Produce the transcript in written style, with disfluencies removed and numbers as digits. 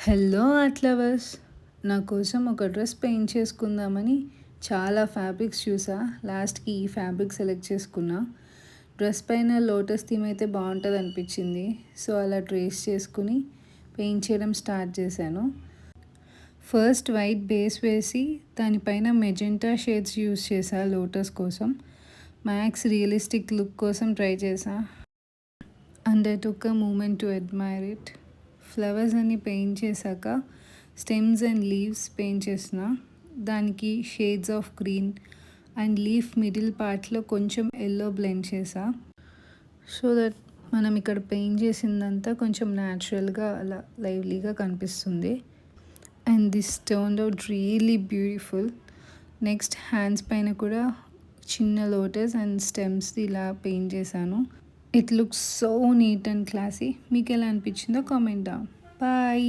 Hello art lovers! నా కోసం ఒక డ్రెస్ పెయింట్ చేసుకుందామని చాలా ఫ్యాబ్రిక్స్ చూసా. లాస్ట్‌కి ఈ ఫ్యాబ్రిక్ సెలెక్ట్ చేసుకున్నా. డ్రెస్ పైన లోటస్ థీమ్ అయితే బాగుంటుంది అనిపించింది. సో అలా ట్రేస్ చేసుకుని పెయింట్ చేయడం స్టార్ట్ చేశాను. ఫస్ట్ వైట్ బేస్ వేసి దానిపైన మెజెంటా షేడ్స్ యూస్ చేశా లోటస్ కోసం. మ్యాక్స్ రియలిస్టిక్ లుక్ కోసం ట్రై చేశా. And I took a moment to admire it. Flowers అన్ని పెయింట్ చేశాక స్టెమ్స్ అండ్ లీవ్స్ పెయింట్ చేసిన. దానికి shades of green and leaf middle పార్ట్లో కొంచెం ఎల్లో బ్లెండ్ చేసా. సో దట్ మనం ఇక్కడ పెయింట్ చేసిందంతా కొంచెం న్యాచురల్గా అలా లైవ్లీగా కనిపిస్తుంది. And this turned out really beautiful. Next hands పైన కూడా చిన్న లోటస్ అండ్ స్టెమ్స్ ఇలా పెయింట్ చేశాను. It looks so neat and classy. మీకు ఎలా అనిపించిందో కామెంట్ డౌన్. బాయ్.